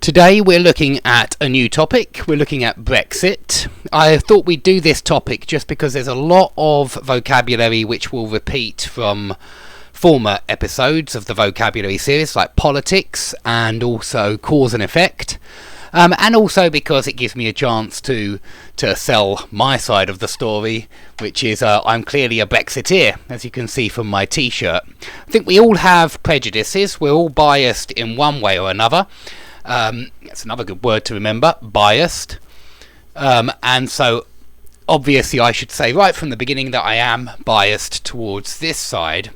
Today we're looking at a new topic. We're looking at Brexit. I thought we'd do this topic just because there's a lot of vocabulary which will repeat from former episodes of the vocabulary series, like politics and also cause and effect. And also because it gives me a chance to sell my side of the story, which is I'm clearly a Brexiteer, as you can see from my t-shirt. I think we all have prejudices. We're all biased in one way or another. That's another good word to remember, biased. And so obviously I should say right from the beginning that I am biased towards this side.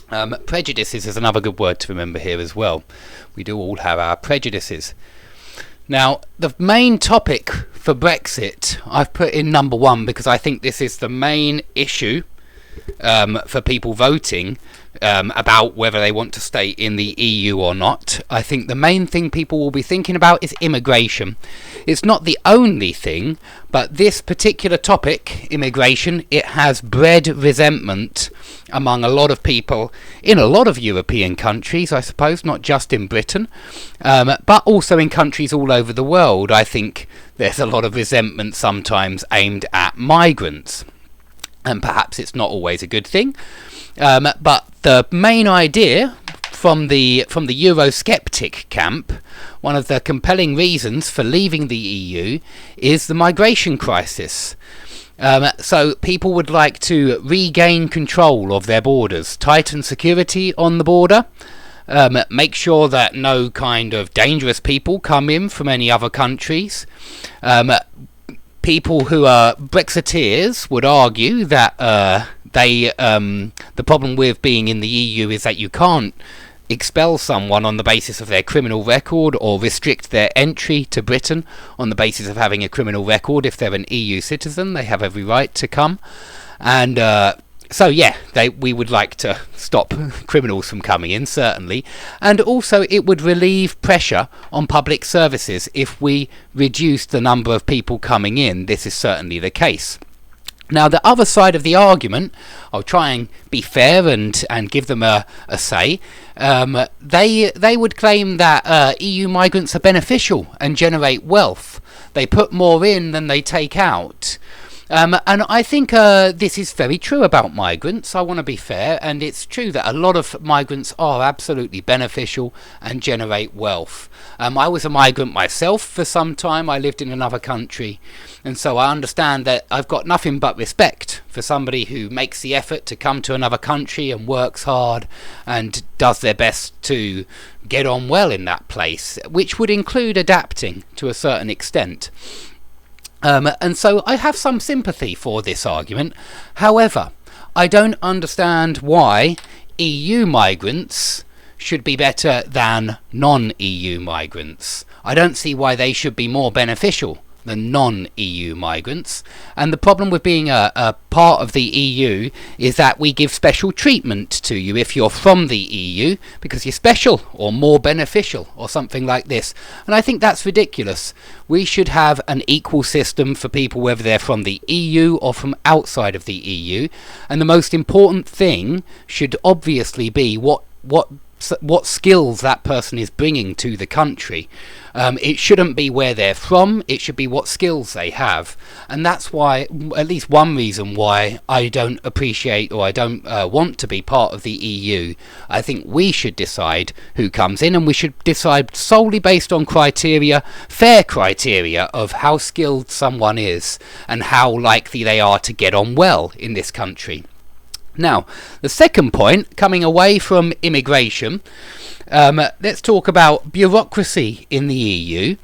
Prejudices is another good word to remember here as well. We do all have our prejudices. Now, the main topic for Brexit I've put in number one because I think this is the main issue for people voting about whether they want to stay in the EU or not. I think the main thing people will be thinking about is immigration. It's not the only thing, but this particular topic, immigration, it has bred resentment among a lot of people in a lot of European countries, I suppose, not just in Britain, but also in countries all over the world. I think there's a lot of resentment sometimes aimed at migrants. And perhaps it's not always a good thing, but the main idea from the Eurosceptic camp, one of the compelling reasons for leaving the EU is the migration crisis. So people would like to regain control of their borders, tighten security on the border, make sure that no kind of dangerous people come in from any other countries. People who are Brexiteers would argue that the problem with being in the EU is that you can't expel someone on the basis of their criminal record or restrict their entry to Britain on the basis of having a criminal record. If they're an EU citizen, they have every right to come. And so yeah, we would like to stop criminals from coming in, certainly. And also it would relieve pressure on public services if we reduced the number of people coming in. This is certainly the case. Now, the other side of the argument, I'll try and be fair and give them a say. They would claim that EU migrants are beneficial and generate wealth. They put more in than they take out. And I think this is very true about migrants. I want to be fair, and it's true that a lot of migrants are absolutely beneficial and generate wealth. I was a migrant myself for some time. I lived in another country, and so I understand that I've got nothing but respect for somebody who makes the effort to come to another country and works hard and does their best to get on well in that place, which would include adapting to a certain extent. And so I have some sympathy for this argument. However, I don't understand why EU migrants should be better than non-EU migrants. I don't see why they should be more beneficial than non-EU migrants. And the problem with being a part of the EU is that we give special treatment to you if you're from the EU because you're special or more beneficial or something like this. And I think that's ridiculous. We should have an equal system for people whether they're from the EU or from outside of the EU. And the most important thing should obviously be what skills that person is bringing to the country. It shouldn't be where they're from, it should be what skills they have. And that's why, at least one reason why I don't appreciate or I don't want to be part of the EU. I think we should decide who comes in, and we should decide solely based on criteria, fair criteria of how skilled someone is and how likely they are to get on well in this country. Now, the second point, coming away from immigration, let's talk about bureaucracy in the EU.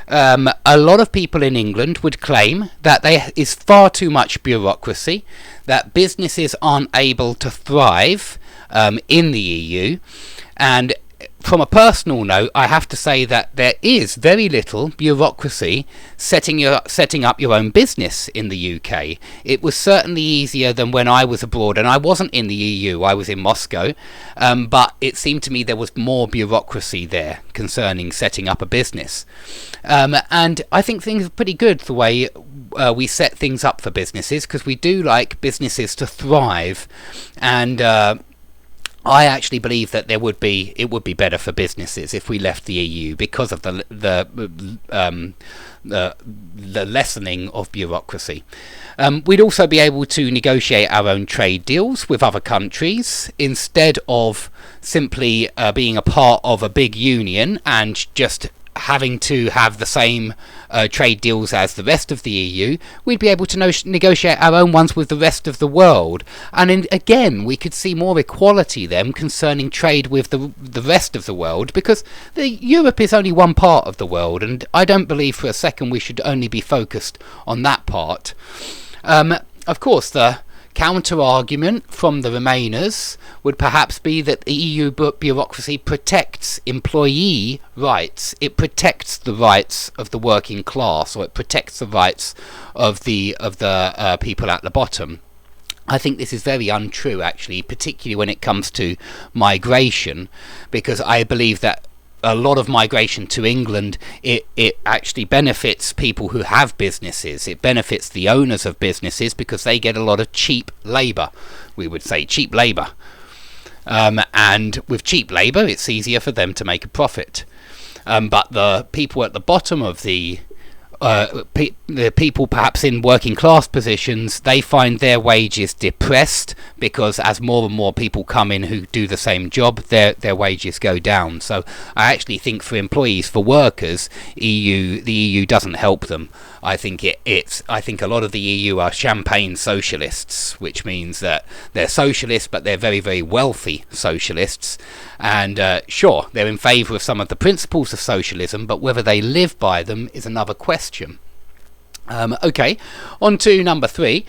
A lot of people in England would claim that there is far too much bureaucracy, that businesses aren't able to thrive in the EU, and from a personal note, I have to say that there is very little bureaucracy setting up your own business in the UK. It was certainly easier than when I was abroad, and I wasn't in the EU, I was in Moscow, but it seemed to me there was more bureaucracy there concerning setting up a business. And I think things are pretty good the way we set things up for businesses, because we do like businesses to thrive, and I actually believe that it would be better for businesses if we left the EU because of the lessening of bureaucracy. We'd also be able to negotiate our own trade deals with other countries instead of simply being a part of a big union and just having to have the same trade deals as the rest of the EU. We'd be able to negotiate our own ones with the rest of the world, and again we could see more equality then concerning trade with the rest of the world, because Europe is only one part of the world, and I don't believe for a second we should only be focused on that part. Of course, the counter-argument from the Remainers would perhaps be that the EU bureaucracy protects employee rights. It protects the rights of the working class, or it protects the rights of the people at the bottom. I think this is very untrue, actually, particularly when it comes to migration, because I believe that a lot of migration to England, it actually benefits people who have businesses. It benefits the owners of businesses because they get a lot of cheap labour. We would say cheap labour. And with cheap labour, it's easier for them to make a profit. But the people at the bottom of the people perhaps in working class positions, they find their wages depressed because as more and more people come in who do the same job, their wages go down. So I actually think for employees, for workers, the EU doesn't help them. I think I think a lot of the EU are champagne socialists, which means that they're socialists, but they're very, very wealthy socialists. And sure, they're in favour of some of the principles of socialism, but whether they live by them is another question. Okay, on to number 3.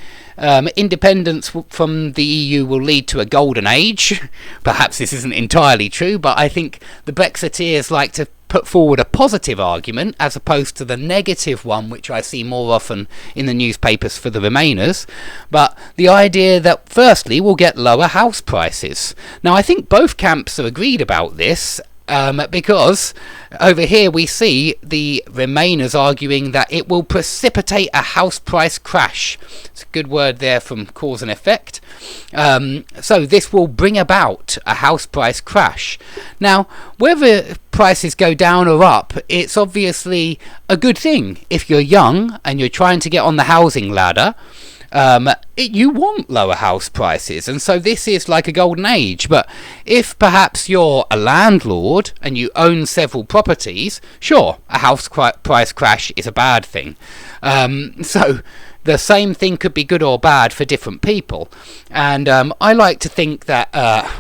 Independence from the EU will lead to a golden age. Perhaps this isn't entirely true, but I think the Brexiteers like to put forward a positive argument as opposed to the negative one, which I see more often in the newspapers for the Remainers. But the idea that firstly we'll get lower house prices. Now I think both camps are agreed about this, because over here we see the Remainers arguing that it will precipitate a house price crash. It's a good word there from cause and effect. So this will bring about a house price crash. Now, whether prices go down or up, it's obviously a good thing. If you're young and you're trying to get on the housing ladder, you want lower house prices, and so this is like a golden age. But if perhaps you're a landlord and you own several properties, sure, a house price crash is a bad thing. So the same thing could be good or bad for different people, and I like to think that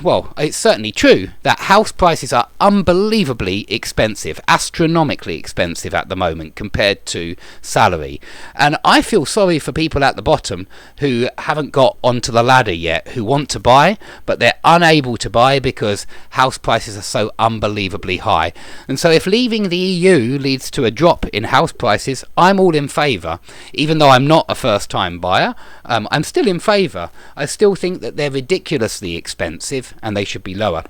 well, it's certainly true that house prices are unbelievably expensive, astronomically expensive at the moment compared to salary, and I feel sorry for people at the bottom who haven't got onto the ladder yet, who want to buy but they're unable to buy because house prices are so unbelievably high. And so if leaving the EU leads to a drop in house prices, I'm all in favour. Even though I'm not a first-time buyer, I'm still in favour. I still think that they're ridiculously expensive and they should be lower.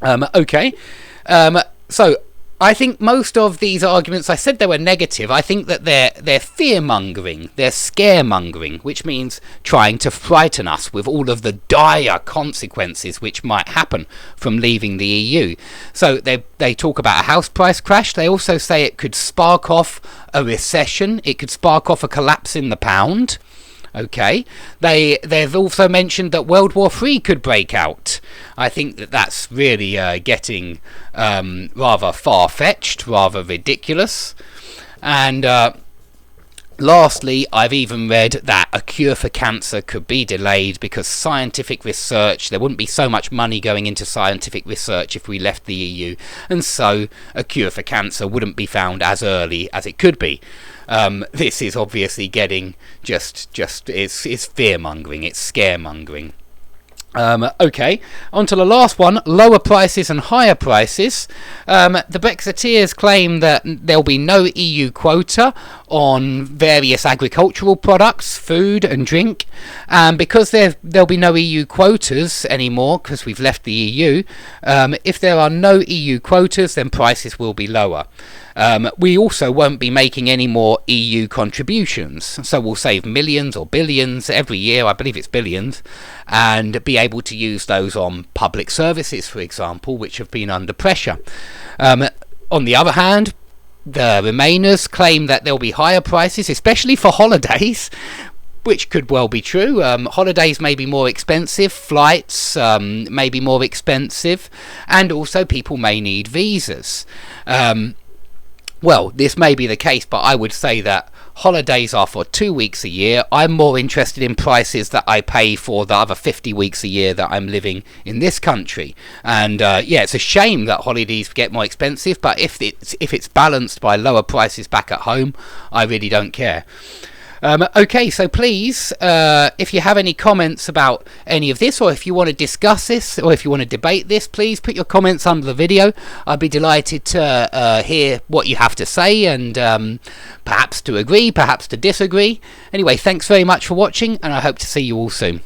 Okay, so I think most of these arguments, I said they were negative. I think that they're fear-mongering, they're scaremongering, which means trying to frighten us with all of the dire consequences which might happen from leaving the EU. So they talk about a house price crash. They also say it could spark off a recession. It could spark off a collapse in the pound. Okay, they've also mentioned that World War III could break out. I think that that's really getting rather far-fetched, rather ridiculous. And lastly, I've even read that a cure for cancer could be delayed because scientific research, there wouldn't be so much money going into scientific research if we left the EU, and so a cure for cancer wouldn't be found as early as it could be. This is obviously getting it's fear-mongering, it's scaremongering. Okay, on to the last one, lower prices and higher prices. The Brexiteers claim that there'll be no EU quota on various agricultural products, food and drink, and because there'll be no EU quotas anymore because we've left the EU, if there are no EU quotas then prices will be lower. We also won't be making any more EU contributions, so we'll save millions or billions every year, I believe it's billions, and be be able to use those on public services, for example, which have been under pressure. On the other hand, the Remainers claim that there'll be higher prices, especially for holidays, which could well be true. Holidays may be more expensive, flights may be more expensive, and also people may need visas. Well, this may be the case, but I would say that holidays are for 2 weeks a year. I'm more interested in prices that I pay for the other 50 weeks a year that I'm living in this country. And yeah, it's a shame that holidays get more expensive, but if it's balanced by lower prices back at home, I really don't care. Okay, so please, if you have any comments about any of this, or if you want to discuss this, or if you want to debate this, please put your comments under the video. I'd be delighted to hear what you have to say, and perhaps to agree, perhaps to disagree. Anyway, thanks very much for watching, and I hope to see you all soon.